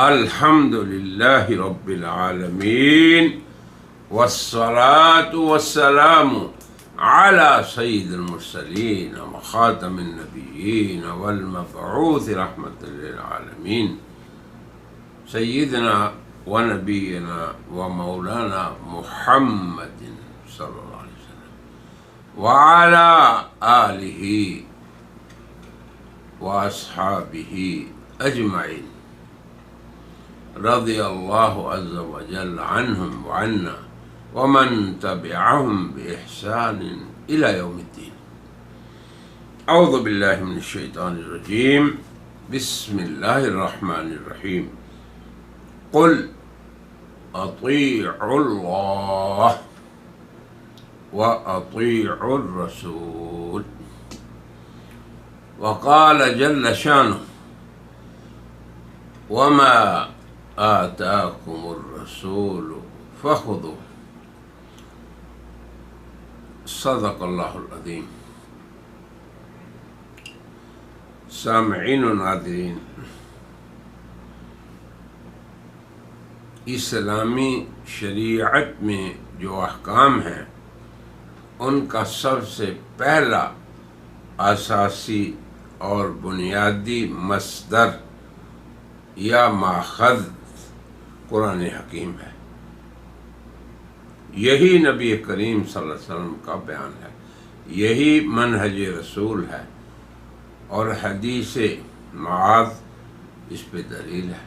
الحمد لله رب العالمين والصلاة والسلام على سيد المرسلين وخاتم النبيين والمبعوث رحمة للعالمين سيدنا ونبينا ومولانا محمد صلى الله عليه وسلم وعلى آله وأصحابه أجمعين رضي الله عز وجل عنهم وعنا ومن تبعهم بإحسان إلى يوم الدين. أعوذ بالله من الشيطان الرجيم. بسم الله الرحمن الرحيم. قل أطيعوا الله وأطيعوا الرسول. وقال جل شانه: وما آتاكم الرسول فخذوه. صدق اللہ العظیم. سامعین و ناظرین، اسلامی شریعت میں جو احکام ہیں ان کا سب سے پہلا اساسی اور بنیادی مصدر یا ماخذ قرآن حکیم ہے. یہی نبی کریم صلی اللہ علیہ وسلم کا بیان ہے، یہی منہج رسول ہے، اور حدیث معاذ اس پہ دلیل ہے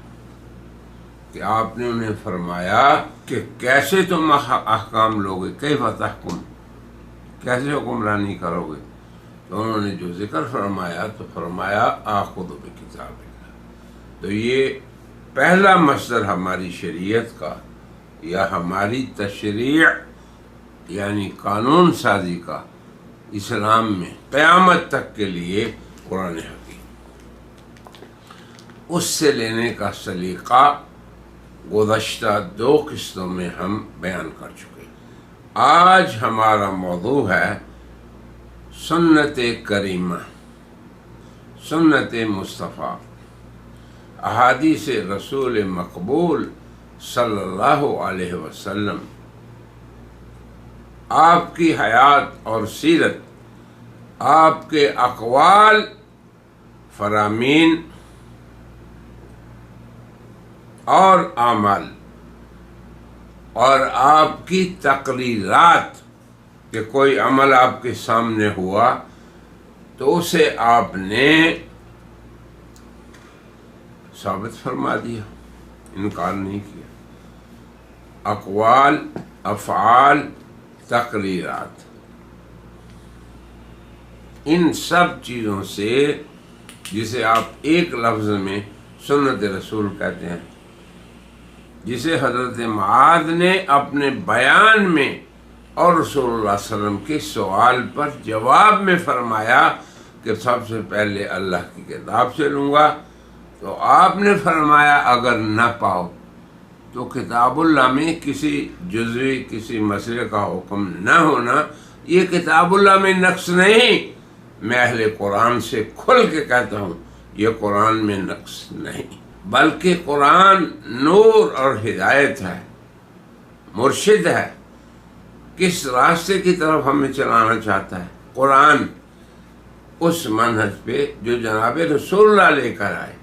کہ آپ نے انہیں فرمایا کہ کیسے تم احکام لوگے، کیف تحکم، کیسے حکمرانی کرو گے. تو انہوں نے جو ذکر فرمایا تو فرمایا آخذ بکتاب اللہ. تو یہ پہلا مصدر ہماری شریعت کا یا ہماری تشریع یعنی قانون سازی کا اسلام میں قیامت تک کے لیے قرآن حکیم. اس سے لینے کا سلیقہ گزشتہ 2 قسطوں میں ہم بیان کر چکے. آج ہمارا موضوع ہے سنت کریمہ، سنت مصطفیٰ، احادیث رسول مقبول صلی اللہ علیہ وسلم، آپ کی حیات اور سیرت، آپ کے اقوال فرامین اور اعمال، اور آپ کی تقریرات کہ کوئی عمل آپ کے سامنے ہوا تو اسے آپ نے ثابت فرما دیا، انکار نہیں کیا. اقوال، افعال، تقریرات، ان سب چیزوں سے جسے آپ ایک لفظ میں سنت رسول کہتے ہیں، جسے حضرت معاذ نے اپنے بیان میں اور رسول اللہ صلی اللہ علیہ وسلم کے سوال پر جواب میں فرمایا کہ سب سے پہلے اللہ کی کتاب سے لوں گا. تو آپ نے فرمایا اگر نہ پاؤ تو کتاب اللہ میں کسی جزوی کسی مسئلے کا حکم نہ ہونا یہ کتاب اللہ میں نقص نہیں. میں اہل قرآن سے کھل کے کہتا ہوں یہ قرآن میں نقص نہیں، بلکہ قرآن نور اور ہدایت ہے، مرشد ہے. کس راستے کی طرف ہمیں چلانا چاہتا ہے؟ قرآن، اس منہج پہ جو جناب رسول اللہ لے کر آئے،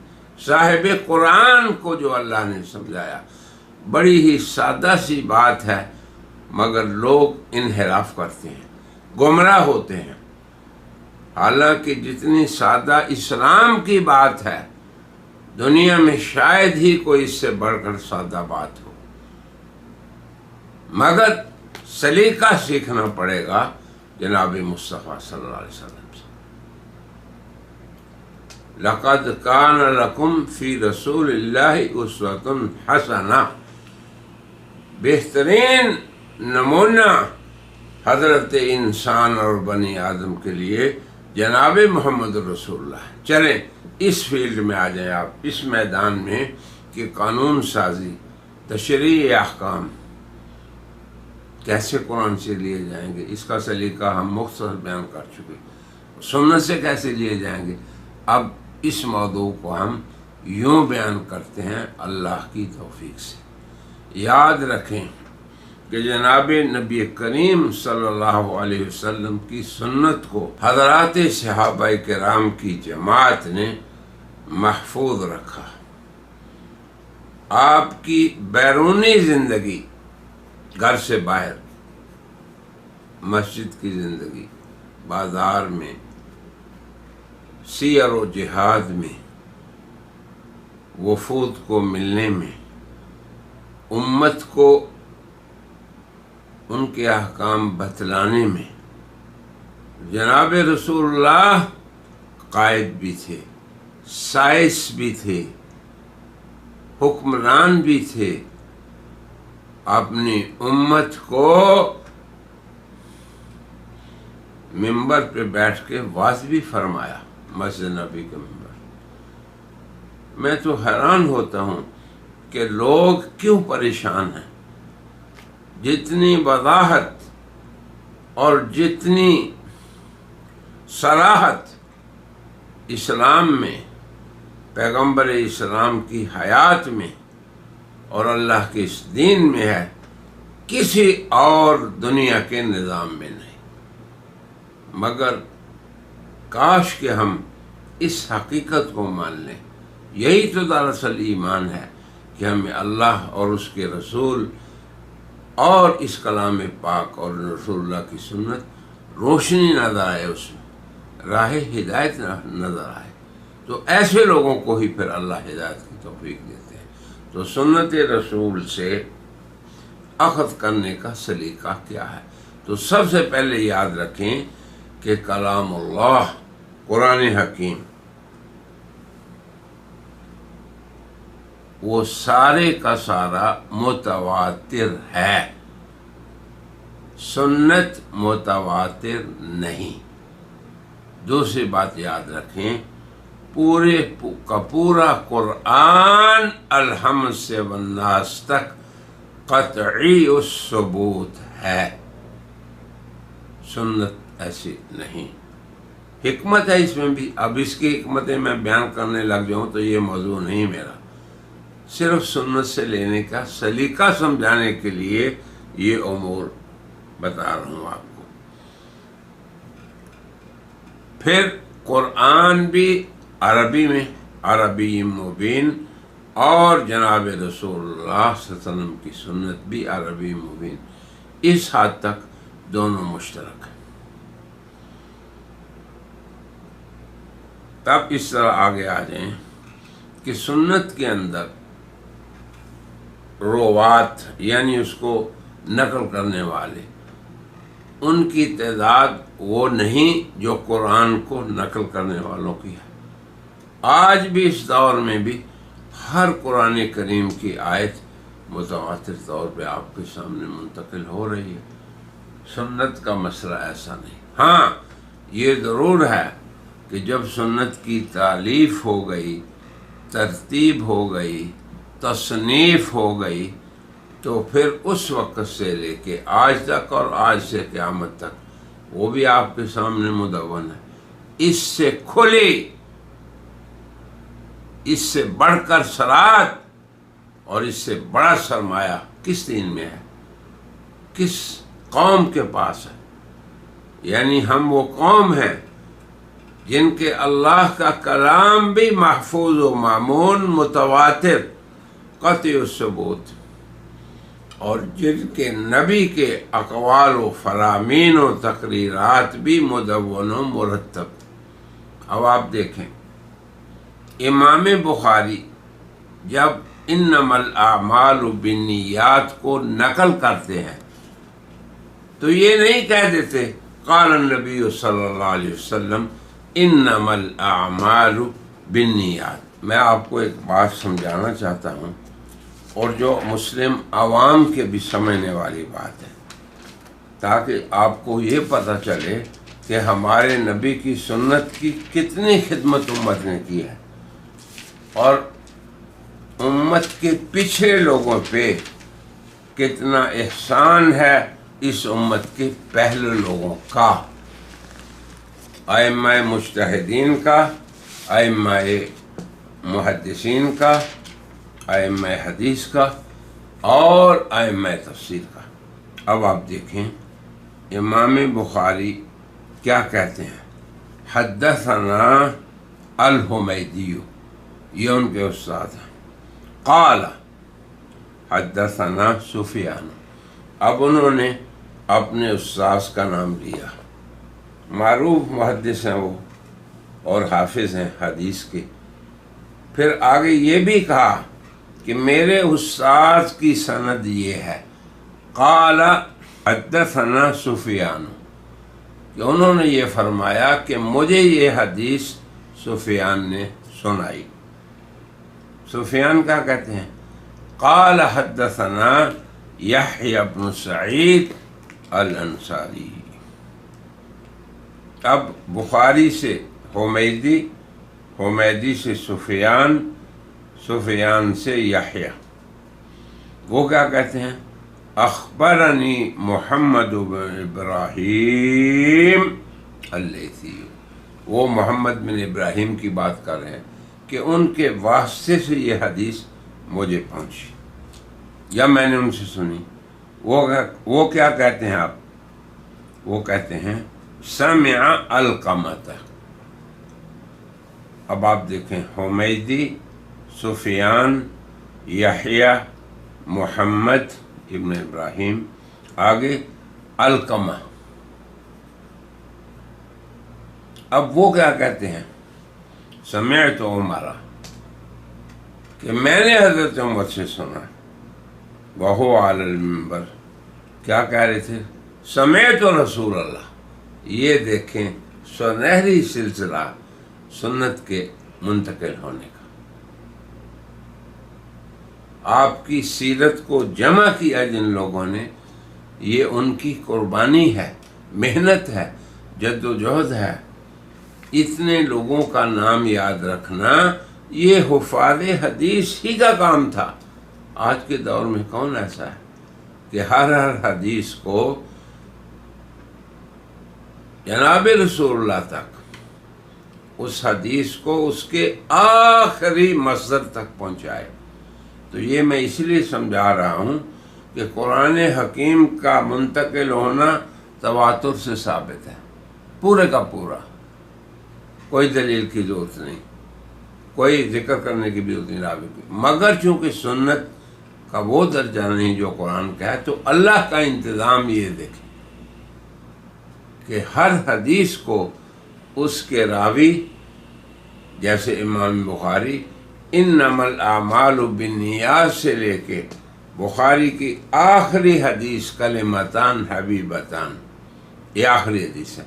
صاحب قرآن کو جو اللہ نے سمجھایا. بڑی ہی سادہ سی بات ہے مگر لوگ انحراف کرتے ہیں، گمراہ ہوتے ہیں. حالانکہ جتنی سادہ اسلام کی بات ہے دنیا میں شاید ہی کوئی اس سے بڑھ کر سادہ بات ہو، مگر سلیقہ سیکھنا پڑے گا جناب مصطفیٰ صلی اللہ علیہ وسلم سے. لقد کان لکم فی رسول اللہ اسوۃ حسنہ، بہترین نمونہ حضرت انسان اور بنی آدم کے لیے جناب محمد رسول اللہ. چلیں اس فیلڈ میں آ جائیں آپ، اس میدان میں کہ قانون سازی، تشریع احکام کیسے قرآن سے لیے جائیں گے، اس کا سلیقہ ہم مختصر بیان کر چکے. سنت سے کیسے لیے جائیں گے، اب اس موضوع کو ہم یوں بیان کرتے ہیں اللہ کی توفیق سے۔ یاد رکھیں کہ جناب نبی کریم صلی اللہ علیہ وسلم کی سنت کو حضرات صحابہ کرام کی جماعت نے محفوظ رکھا۔ آپ کی بیرونی زندگی، گھر سے باہر، مسجد کی زندگی، بازار میں، سیر و جہاد میں، وفود کو ملنے میں، امت کو ان کے احکام بتلانے میں، جناب رسول اللہ قائد بھی تھے، سائس بھی تھے، حکمران بھی تھے، اپنی امت کو ممبر پہ بیٹھ کے واعظ بھی فرمایا، مسجد نبی کے ممبر۔ میں تو حیران ہوتا ہوں کہ لوگ کیوں پریشان ہیں۔ جتنی وضاحت اور جتنی صراحت اسلام میں، پیغمبر اسلام کی حیات میں اور اللہ کے اس دین میں ہے، کسی اور دنیا کے نظام میں نہیں۔ مگر کاش کہ ہم اس حقیقت کو مان لیں۔ یہی تو دراصل ایمان ہے کہ ہمیں اللہ اور اس کے رسول اور اس کلام پاک اور رسول اللہ کی سنت روشنی نظر آئے، اس میں راہ ہدایت نظر آئے، تو ایسے لوگوں کو ہی پھر اللہ ہدایت کی توفیق دیتے ہیں۔ تو سنت رسول سے اخذ کرنے کا سلیقہ کیا ہے؟ تو سب سے پہلے یاد رکھیں کہ کلام اللہ، قرآن حکیم، وہ سارے کا سارا متواتر ہے، سنت متواتر نہیں۔ دوسری بات یاد رکھیں، پورے کا پورا قرآن الحمد سے والناس تک قطعی الثبوت ہے، سنت ایسی نہیں۔ حکمت ہے اس میں بھی، اب اس کی حکمتیں میں بیان کرنے لگ جاؤں تو یہ موضوع نہیں میرا، صرف سنت سے لینے کا سلیقہ سمجھانے کے لیے یہ امور بتا رہا ہوں آپ کو۔ پھر قرآن بھی عربی میں، عربی مبین، اور جناب رسول اللہ صلی اللہ علیہ وسلم کی سنت بھی عربی مبین، اس حد تک دونوں مشترک ہیں۔ تب اس طرح آگے آ جائیں کہ سنت کے اندر روات یعنی اس کو نقل کرنے والے، ان کی تعداد وہ نہیں جو قرآن کو نقل کرنے والوں کی ہے۔ آج بھی اس دور میں بھی ہر قرآن کریم کی آیت متواتر طور پہ آپ کے سامنے منتقل ہو رہی ہے۔ سنت کا مسئلہ ایسا نہیں۔ ہاں یہ ضرور ہے کہ جب سنت کی تالیف ہو گئی، ترتیب ہو گئی، تصنیف ہو گئی، تو پھر اس وقت سے لے کے آج تک اور آج سے قیامت تک وہ بھی آپ کے سامنے مدون ہے۔ اس سے کھلی، اس سے بڑھ کر سرات اور اس سے بڑا سرمایہ کس دین میں ہے، کس قوم کے پاس ہے؟ یعنی ہم وہ قوم ہیں جن کے اللہ کا کلام بھی محفوظ و مامون، متواتر، قطعی الثبوت، اور جن کے نبی کے اقوال و فرامین و تقریرات بھی مدون و مرتب۔ اب آپ دیکھیں، امام بخاری جب انما الاعمال بالنیات کو نقل کرتے ہیں تو یہ نہیں کہہ دیتے قال النبی صلی اللہ علیہ وسلم انما الاعمال بالنیات۔ میں آپ کو ایک بات سمجھانا چاہتا ہوں، اور جو مسلم عوام کے بھی سمجھنے والی بات ہے، تاکہ آپ کو یہ پتہ چلے کہ ہمارے نبی کی سنت کی کتنی خدمت امت نے کی ہے، اور امت کے پچھلے لوگوں پہ کتنا احسان ہے اس امت کے پہلے لوگوں کا، ائمہ مجتہدین کا، ائمہ محدثین کا، ائمہ حدیث کا اور ائمہ تفسیر کا۔ اب آپ دیکھیں امام بخاری کیا کہتے ہیں، حدثنا الحمیدی، یہ ان کے استاد ہیں، قال حدثنا سفیان، اب انہوں نے اپنے استاد کا نام لیا، معروف محدث ہیں وہ اور حافظ ہیں حدیث کے۔ پھر آگے یہ بھی کہا کہ میرے استاد کی سند یہ ہے، قال حدثنا سفیان، کہ انہوں نے یہ فرمایا کہ مجھے یہ حدیث سفیان نے سنائی۔ سفیان کیا کہتے ہیں، قال حدثنا یحیی بن سعید الانصاری۔ اب بخاری سے حمیدی، حمیدی سے سفیان، سفیان سے یحییٰ، وہ کیا کہتے ہیں، اخبرنی محمد بن ابراہیم اللیثی، وہ محمد بن ابراہیم کی بات کر رہے ہیں کہ ان کے واسطے سے یہ حدیث مجھے پہنچی یا میں نے ان سے سنی۔ وہ کیا کہتے ہیں آپ، وہ کہتے ہیں سمع القمۃ۔ اب آپ دیکھیں حمیدی، سفیان، یحییٰ، محمد ابن ابراہیم، آگے القمہ۔ اب وہ کیا کہتے ہیں، سمعت عمر، کہ میں نے حضرت عمر سے سنا، وہو علی المنبر، کیا کہہ رہے تھے، سمعت رسول اللہ۔ یہ دیکھیں سنہری سلسلہ سنت کے منتقل ہونے کا، آپ کی سیرت کو جمع کیا جن لوگوں نے، یہ ان کی قربانی ہے، محنت ہے، جد و جہد ہے۔ اتنے لوگوں کا نام یاد رکھنا یہ حفاظ حدیث ہی کا کام تھا۔ آج کے دور میں کون ایسا ہے کہ ہر حدیث کو جناب رسول اللہ تک، اس حدیث کو اس کے آخری مصدر تک پہنچائے۔ تو یہ میں اس لیے سمجھا رہا ہوں کہ قرآن حکیم کا منتقل ہونا تواتر سے ثابت ہے، پورے کا پورا، کوئی دلیل کی ضرورت نہیں، کوئی ذکر کرنے کی بھی ضرورت نہیں راوی کی، مگر چونکہ سنت کا وہ درجہ نہیں جو قرآن کا ہے، تو اللہ کا انتظام یہ دیکھیں کہ ہر حدیث کو اس کے راوی، جیسے امام بخاری انما الاعمال بالنیات سے لے کے بخاری کی آخری حدیث کلمتان حبیبتان، یہ آخری حدیث ہے،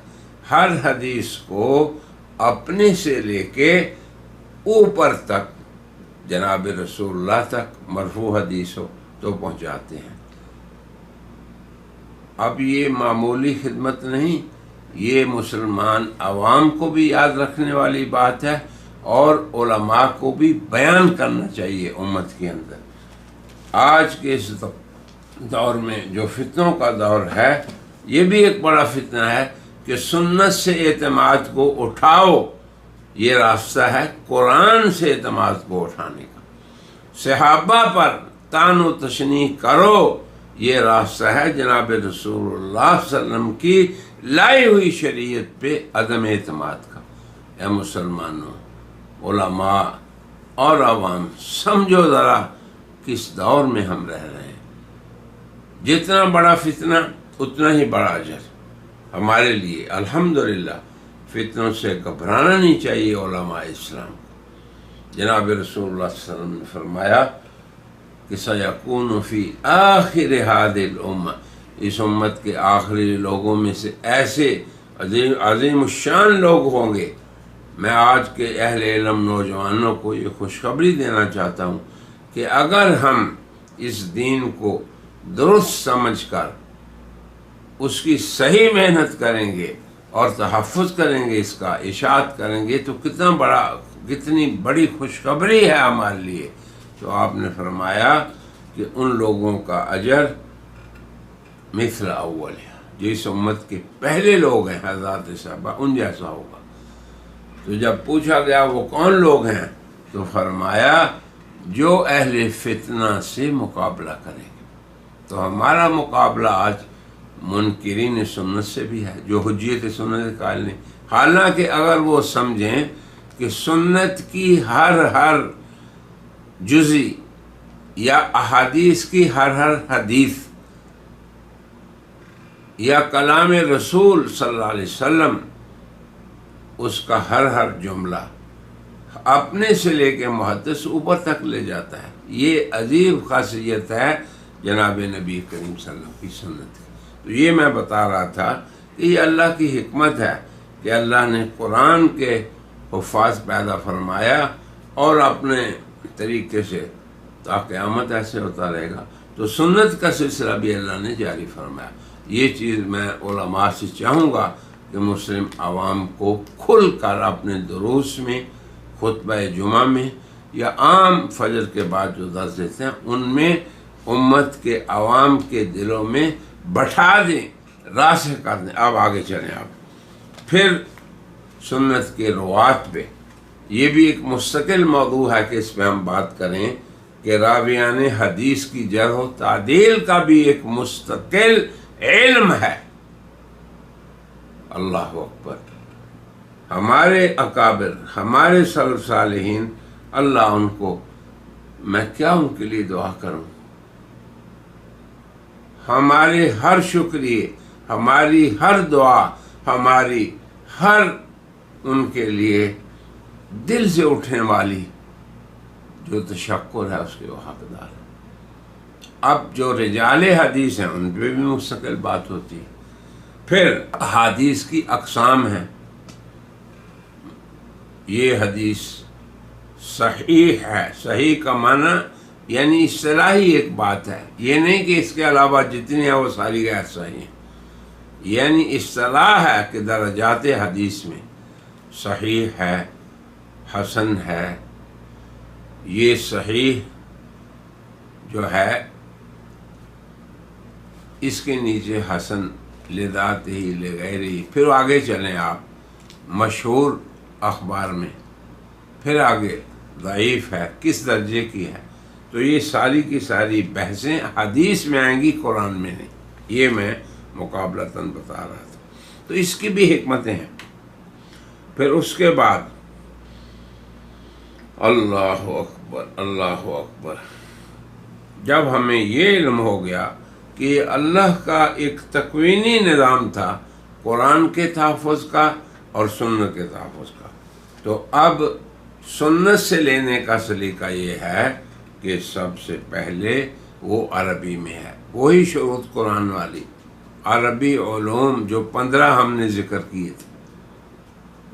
ہر حدیث کو اپنے سے لے کے اوپر تک جناب رسول اللہ تک مرفوع حدیث ہو تو پہنچاتے ہیں۔ اب یہ معمولی خدمت نہیں، یہ مسلمان عوام کو بھی یاد رکھنے والی بات ہے اور علماء کو بھی بیان کرنا چاہیے امت کے اندر۔ آج کے اس دور میں جو فتنوں کا دور ہے، یہ بھی ایک بڑا فتنہ ہے کہ سنت سے اعتماد کو اٹھاؤ، یہ راستہ ہے قرآن سے اعتماد کو اٹھانے کا، صحابہ پر طعن و تشنیع کرو، یہ راستہ ہے جناب رسول اللہ صلی اللہ علیہ وسلم کی لائی ہوئی شریعت پہ عدم اعتماد کا۔ اے مسلمانوں، علماء اور عوام، سمجھو ذرا کس دور میں ہم رہ رہے ہیں۔ جتنا بڑا فتنہ اتنا ہی بڑا اجر ہمارے لیے۔ الحمدللہ فتنوں سے گھبرانا نہیں چاہیے علماء اسلام کو۔ جناب رسول اللہ صلی اللہ علیہ وسلم نے فرمایا کہ سیکون فی آخر ہذہ الامہ، اس امت کے آخری لوگوں میں سے ایسے عظیم الشان لوگ ہوں گے۔ میں آج کے اہل علم نوجوانوں کو یہ خوشخبری دینا چاہتا ہوں کہ اگر ہم اس دین کو درست سمجھ کر اس کی صحیح محنت کریں گے اور تحفظ کریں گے، اس کا اشاعت کریں گے، تو کتنی بڑی خوشخبری ہے ہمارے لیے۔ تو آپ نے فرمایا کہ ان لوگوں کا اجر مثل اول ہے، جس امت کے پہلے لوگ ہیں حضرات صحابہ، ان جیسا ہوگا۔ تو جب پوچھا گیا وہ کون لوگ ہیں، تو فرمایا جو اہل فتنہ سے مقابلہ کرے گا. تو ہمارا مقابلہ آج منکرین سنت سے بھی ہے جو حجیت سنت قائل نہیں. حالانکہ اگر وہ سمجھیں کہ سنت کی ہر جزی یا احادیث کی ہر حدیث یا کلام رسول صلی اللہ علیہ وسلم اس کا ہر جملہ اپنے سے لے کے محدث اوپر تک لے جاتا ہے. یہ عجیب خاصیت ہے جناب نبی کریم صلی اللہ علیہ وسلم کی سنت کی. تو یہ میں بتا رہا تھا کہ یہ اللہ کی حکمت ہے کہ اللہ نے قرآن کے حفاظ پیدا فرمایا اور اپنے طریقے سے تا قیامت ایسے ہوتا رہے گا. تو سنت کا سلسلہ بھی اللہ نے جاری فرمایا. یہ چیز میں علماء سے چاہوں گا کہ مسلم عوام کو کھل کر اپنے دروس میں، خطبہ جمعہ میں یا عام فجر کے بعد جو درس دیتے ہیں ان میں امت کے عوام کے دلوں میں بٹھا دیں، راسخ کر دیں. اب آگے چلیں. آپ پھر سنت کے روات پہ یہ بھی ایک مستقل موضوع ہے کہ اس پہ ہم بات کریں کہ راویان حدیث کی جرح و تعدیل کا بھی ایک مستقل علم ہے. اللہ اکبر. ہمارے اکابر، ہمارے سلف صالحین، اللہ ان کو، میں کیا ان کے لیے دعا کروں. ہمارے ہر شکریہ، ہماری ہر دعا، ہماری ہر ان کے لیے دل سے اٹھنے والی جو تشکر ہے اس کے وہ حقدار ہے. اب جو رجال حدیث ہیں ان پہ بھی مستقل بات ہوتی ہے. پھر حدیث کی اقسام ہیں. یہ حدیث صحیح ہے. صحیح کا معنی یعنی اصطلاحی ایک بات ہے، یہ نہیں کہ اس کے علاوہ جتنی ہیں وہ ساری غیر صحیح ہیں. یعنی اصطلاح ہے کہ درجات حدیث میں صحیح ہے، حسن ہے. یہ صحیح جو ہے اس کے نیچے حسن لذات ہی لغیر ہی. پھر آگے چلیں آپ مشہور اخبار میں، پھر آگے ضعیف ہے، کس درجے کی ہے. تو یہ ساری کی ساری بحثیں حدیث میں آئیں گی، قرآن میں نہیں. یہ میں مقابلتاً بتا رہا تھا. تو اس کی بھی حکمتیں ہیں. پھر اس کے بعد اللہ اکبر، اللہ اکبر. جب ہمیں یہ علم ہو گیا کہ اللہ کا ایک تکوینی نظام تھا قرآن کے تحفظ کا اور سنت کے تحفظ کا، تو اب سنت سے لینے کا سلیقہ یہ ہے کہ سب سے پہلے وہ عربی میں ہے. وہی شروط قرآن والی عربی علوم جو 15 ہم نے ذکر کیے تھے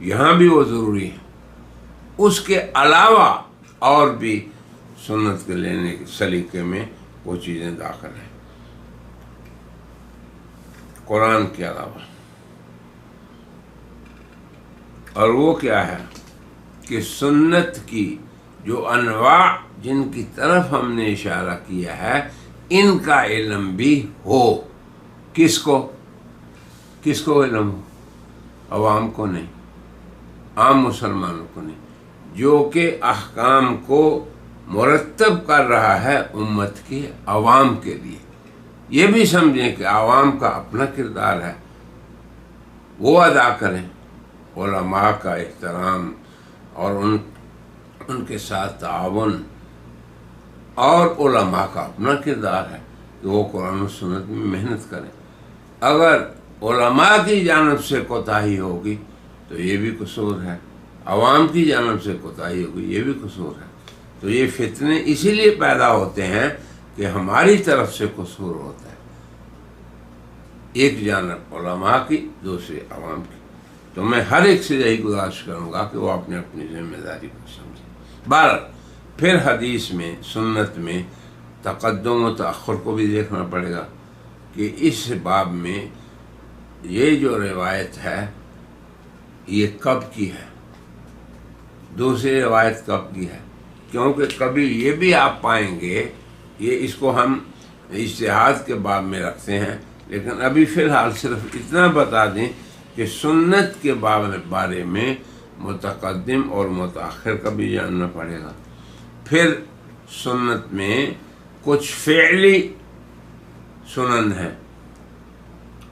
یہاں بھی وہ ضروری ہے. اس کے علاوہ اور بھی سنت کے لینے کے سلیقے میں وہ چیزیں داخل ہیں قرآن کے علاوہ. اور وہ کیا ہے کہ سنت کی جو انواع جن کی طرف ہم نے اشارہ کیا ہے ان کا علم بھی ہو. کس کو علم ہو؟ عوام کو نہیں، عام مسلمانوں کو نہیں، جو کہ احکام کو مرتب کر رہا ہے امت کے عوام کے لیے. یہ بھی سمجھیں کہ عوام کا اپنا کردار ہے، وہ ادا کریں. علماء کا احترام اور ان کے ساتھ تعاون، اور علماء کا اپنا کردار ہے کہ وہ قرآن و سنت میں محنت کریں. اگر علماء کی جانب سے کوتاہی ہوگی تو یہ بھی قصور ہے، عوام کی جانب سے کوتاہی ہوگی یہ بھی قصور ہے. تو یہ فتنے اسی لیے پیدا ہوتے ہیں کہ ہماری طرف سے قصور ہوتا ہے، ایک جانب علماء کی، دوسری عوام کی. تو میں ہر ایک سے یہی گزارش کروں گا کہ وہ اپنے اپنی ذمہ داری کو سمجھیں. بہرحال پھر حدیث میں، سنت میں تقدم و تأخر کو بھی دیکھنا پڑے گا کہ اس باب میں یہ جو روایت ہے یہ کب کی ہے، دوسری روایت کب کی ہے. کیونکہ کبھی یہ بھی آپ پائیں گے، یہ اس کو ہم اجتہاد کے باب میں رکھتے ہیں، لیکن ابھی فی الحال صرف اتنا بتا دیں کہ سنت کے بارے میں متقدم اور متاخر کا بھی جاننا پڑے گا۔ پھر سنت میں کچھ فعلی سنن ہیں،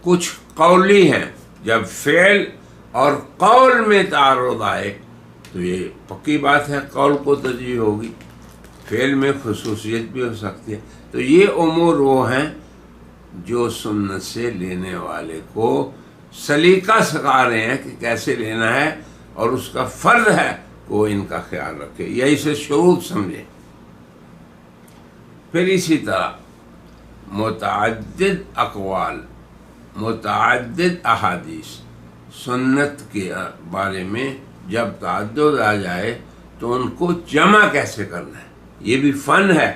کچھ قولی ہیں۔ جب فعل اور قول میں تعارض آئے تو یہ پکی بات ہے قول کو ترجیح ہوگی، فعل میں خصوصیت بھی ہو سکتی ہے۔ تو یہ امور وہ ہیں جو سنت سے لینے والے کو سلیقہ سکھا رہے ہیں کہ کیسے لینا ہے، اور اس کا فرض ہے کہ وہ ان کا خیال رکھے، یا اسے شروط سمجھے۔ پھر اسی طرح متعدد اقوال، متعدد احادیث، سنت کے بارے میں جب تعدد آ جائے تو ان کو جمع کیسے کرنا ہے، یہ بھی فن ہے،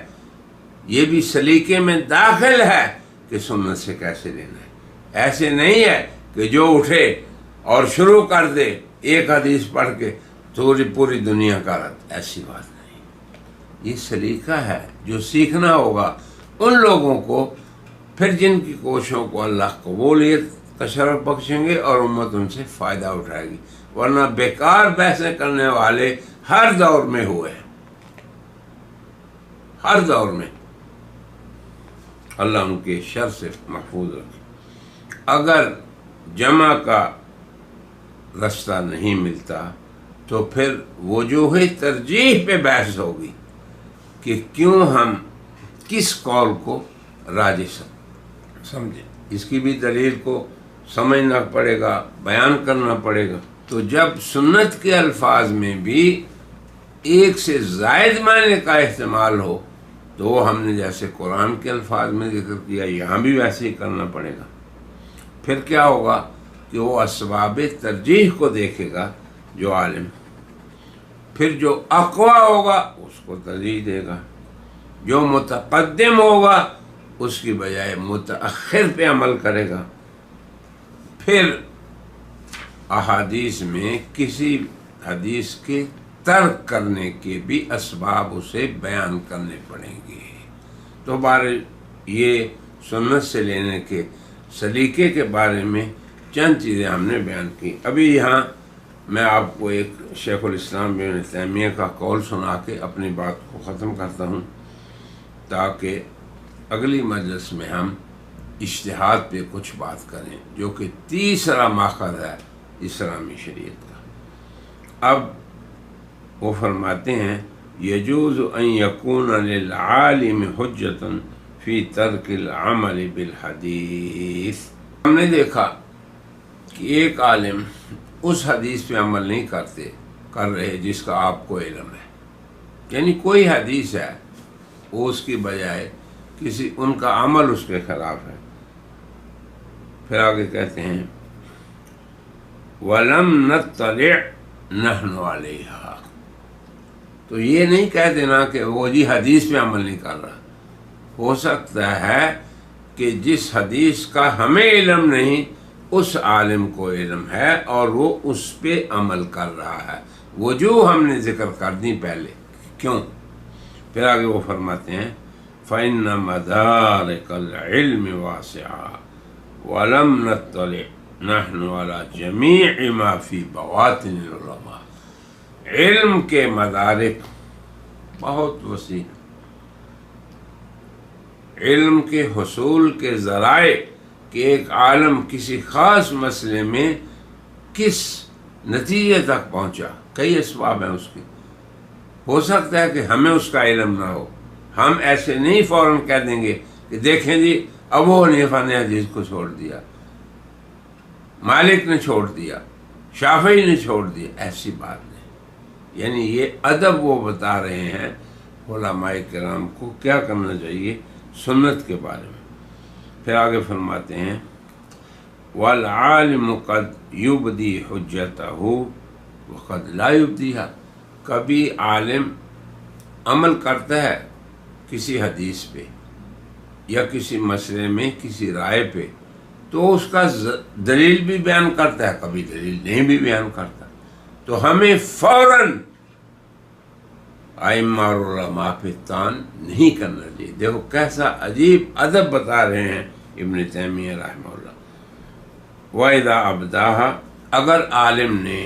یہ بھی سلیقے میں داخل ہے کہ سنت سے کیسے لینا ہے۔ ایسے نہیں ہے کہ جو اٹھے اور شروع کر دے ایک حدیث پڑھ کے پوری دنیا کا رد، ایسی بات نہیں۔ یہ سلیقہ ہے جو سیکھنا ہوگا ان لوگوں کو، پھر جن کی کوششوں کو اللہ قبولیت کا شرف بخشیں گے اور امت ان سے فائدہ اٹھائے گی، ورنہ بیکار بحثیں کرنے والے ہر دور میں ہوئے ہیں، ہر دور میں۔ اللہ ان کے شر سے محفوظ رکھے۔ اگر جمع کا رستہ نہیں ملتا تو پھر وجوہ ترجیح پہ بحث ہوگی کہ کیوں ہم کس قول کو راجح سمجھیں، اس کی بھی دلیل کو سمجھنا پڑے گا، بیان کرنا پڑے گا۔ تو جب سنت کے الفاظ میں بھی ایک سے زائد معنی کا احتمال ہو تو وہ ہم نے جیسے قرآن کے الفاظ میں ذکر کیا یہاں بھی ویسے ہی کرنا پڑے گا۔ پھر کیا ہوگا کہ وہ اسباب ترجیح کو دیکھے گا جو عالم، پھر جو اقویٰ ہوگا اس کو ترجیح دے گا، جو متقدم ہوگا اس کی بجائے متأخر پہ عمل کرے گا۔ پھر احادیث میں کسی حدیث کے ترک کرنے کے بھی اسباب اسے بیان کرنے پڑیں گے۔ تو یہ سنت سے لینے کے سلیقے کے بارے میں چند چیزیں ہم نے بیان کی۔ ابھی یہاں میں آپ کو ایک شیخ الاسلام ابن تیمیہ کا قول سنا کے اپنی بات کو ختم کرتا ہوں، تاکہ اگلی مجلس میں ہم اجتہاد پہ کچھ بات کریں، جو کہ تیسرا ماخذ ہے اسلامی شریعت کا۔ اب وہ فرماتے ہیں یجوز ان یکون للعالم حجۃ فی ترک العمل بالحدیث۔ ہم نے دیکھا کہ ایک عالم اس حدیث پہ عمل نہیں کر رہے جس کا آپ کو علم ہے، یعنی کوئی حدیث ہے وہ اس کی بجائے ان کا عمل اس کے خلاف ہے۔ پھر آگے کہتے ہیں وَلَمْ نَطَّلِعْ نَحْنُ عَلَيْهَا، تو یہ نہیں کہہ دینا کہ وہ حدیث پہ عمل نہیں کر رہا۔ ہو سکتا ہے کہ جس حدیث کا ہمیں علم نہیں اس عالم کو علم ہے اور وہ اس پہ عمل کر رہا ہے۔ وجوہ ہم نے ذکر کر دی پہلے، کیوں؟ پھر آگے وہ فرماتے ہیں فَإِنَّ مَدَارِكَ الْعِلْمِ وَاسِعَةٌ وَلَمْ نَطَّلِعْ نَحْنُ عَلَى جَمِيعِ مَا فِي بَوَاطِنِ الْعُلَمَاء۔ علم کے مدارک بہت وسیع، علم کے حصول کے ذرائع کہ ایک عالم کسی خاص مسئلے میں کس نتیجے تک پہنچا، کئی اسباب ہیں اس کی۔ ہو سکتا ہے کہ ہمیں اس کا علم نہ ہو، ہم ایسے نہیں فوراً کہہ دیں گے کہ دیکھیں جی ابو حنیفہ نے حدیث کو چھوڑ دیا، مالک نے چھوڑ دیا، شافعی نے چھوڑ دیا، ایسی بات نہیں۔ یعنی یہ ادب وہ بتا رہے ہیں علماء کرام کو کیا کرنا چاہیے سنت کے بارے میں۔ پھر آگے فرماتے ہیں وَالْعَالِمُ قَدْ يُبْدِي حُجَّتَهُ وَقَدْ لَا يُبْدِيهَا، کبھی عالم عمل کرتا ہے کسی حدیث پہ یا کسی مسئلے میں کسی رائے پہ تو اس کا دلیل بھی بیان کرتا ہے، کبھی دلیل نہیں بھی بیان کرتا۔ تو ہمیں فوراً ائمہ اور علماء پہ تان نہیں کرنا چاہیے۔ دیکھو کیسا عجیب ادب بتا رہے ہیں ابن تیمیہ رحمہ اللہ۔ وَإِذَا أَبْدَاهَا، اگر عالم نے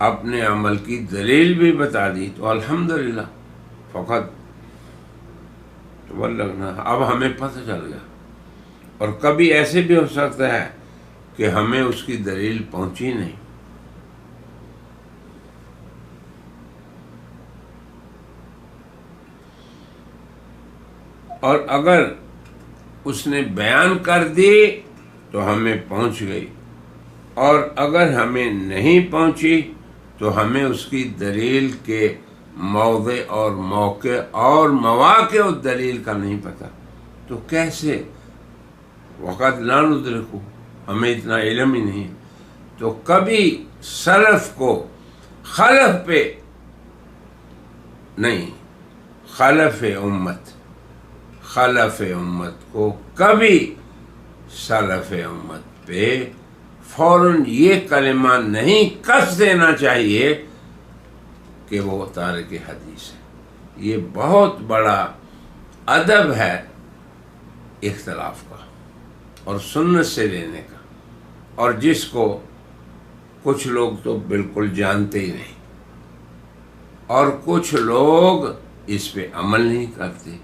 اپنے عمل کی دلیل بھی بتا دی تو الحمدللہ فقط بلغنا، اب ہمیں پتہ چل گیا۔ اور کبھی ایسے بھی ہو سکتا ہے کہ ہمیں اس کی دلیل پہنچی نہیں، اور اگر اس نے بیان کر دی تو ہمیں پہنچ گئی، اور اگر ہمیں نہیں پہنچی تو ہمیں اس کی دلیل کے موضع اور موقع اور مواقع اس دلیل کا نہیں پتہ، تو کیسے؟ وقت لا ندرکو، ہمیں اتنا علم ہی نہیں، تو کبھی سلف کو خلف پہ نہیں، خلف امت کو کبھی سلف امت پہ فوراً یہ کلمہ نہیں کس دینا چاہیے کہ وہ تارک حدیث ہے۔ یہ بہت بڑا ادب ہے اختلاف کا اور سنت سے لینے کا، اور جس کو کچھ لوگ تو بالکل جانتے ہی نہیں، اور کچھ لوگ اس پہ عمل نہیں کرتے،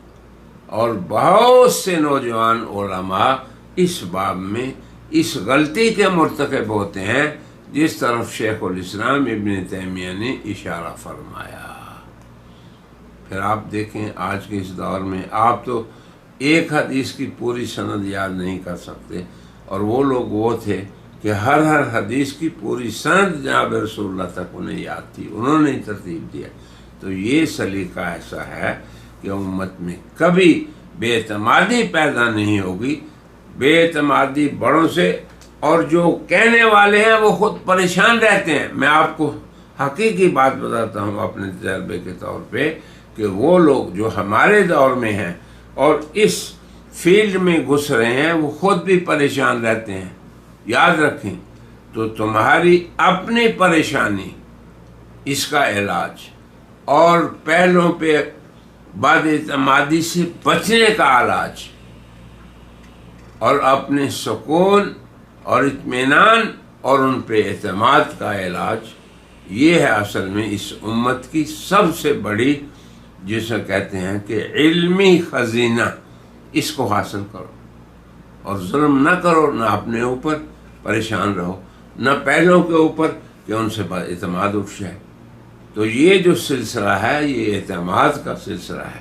اور بہت سے نوجوان علماء اس باب میں اس غلطی کے مرتکب ہوتے ہیں جس طرف شیخ الاسلام ابن تیمیہ نے اشارہ فرمایا۔ پھر آپ دیکھیں آج کے اس دور میں آپ تو ایک حدیث کی پوری سند یاد نہیں کر سکتے، اور وہ لوگ وہ تھے کہ ہر حدیث کی پوری سند جناب رسول اللہ تک انہیں یاد تھی، انہوں نے ترتیب دیا۔ تو یہ سلیقہ ایسا ہے کہ امت میں کبھی بے اعتمادی پیدا نہیں ہوگی، بے اعتمادی بڑوں سے، اور جو کہنے والے ہیں وہ خود پریشان رہتے ہیں۔ میں آپ کو حقیقی بات بتاتا ہوں اپنے تجربے کے طور پہ کہ وہ لوگ جو ہمارے دور میں ہیں اور اس فیلڈ میں گھس رہے ہیں وہ خود بھی پریشان رہتے ہیں۔ یاد رکھیں، تو تمہاری اپنی پریشانی، اس کا علاج اور پہلوں پہ بد اعتمادی سے بچنے کا علاج اور اپنے سکون اور اطمینان اور ان پہ اعتماد کا علاج، یہ ہے اصل میں اس امت کی سب سے بڑی، جسے کہتے ہیں کہ علمی خزینہ۔ اس کو حاصل کرو اور ظلم نہ کرو، نہ اپنے اوپر پریشان رہو، نہ پہلوں کے اوپر کہ ان سے اعتماد اٹھ جائے۔ تو یہ جو سلسلہ ہے یہ اعتماد کا سلسلہ ہے،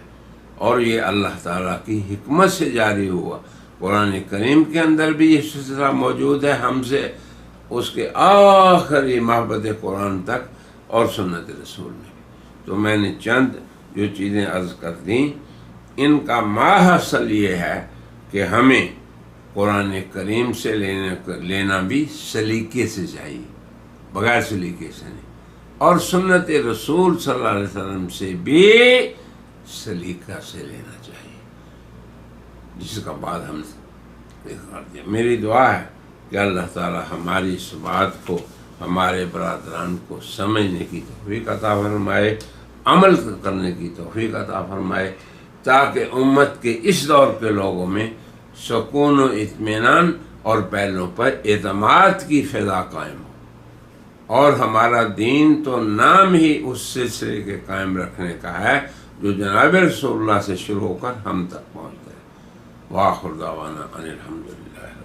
اور یہ اللہ تعالیٰ کی حکمت سے جاری ہوا۔ قرآن کریم کے اندر بھی یہ سلسلہ موجود ہے ہم سے اس کے آخری محبت قرآن تک، اور سنت رسول میں بھی۔ تو میں نے چند جو چیزیں عرض کر دیں، ان کا ماحصل یہ ہے کہ ہمیں قرآن کریم سے لینا بھی سلیقے سے چاہیے، بغیر سلیقے سے نہیں، اور سنت رسول صلی اللہ علیہ وسلم سے بھی سلیقہ سے لینا چاہیے، جس کا بعد ہم نے کر دیا۔ میری دعا ہے کہ اللہ تعالی ہماری اس بات کو، ہمارے برادران کو سمجھنے کی توفیق عطا فرمائے، عمل کرنے کی توفیق عطا فرمائے، تاکہ امت کے اس دور کے لوگوں میں سکون و اطمینان اور پہلوں پر اعتماد کی فضا قائم ہو، اور ہمارا دین تو نام ہی اس سلسلے کے قائم رکھنے کا ہے جو جناب رسول اللہ سے شروع ہو کر ہم تک پہنچتا ہے۔ وآخر دعوانا ان الحمدللہ۔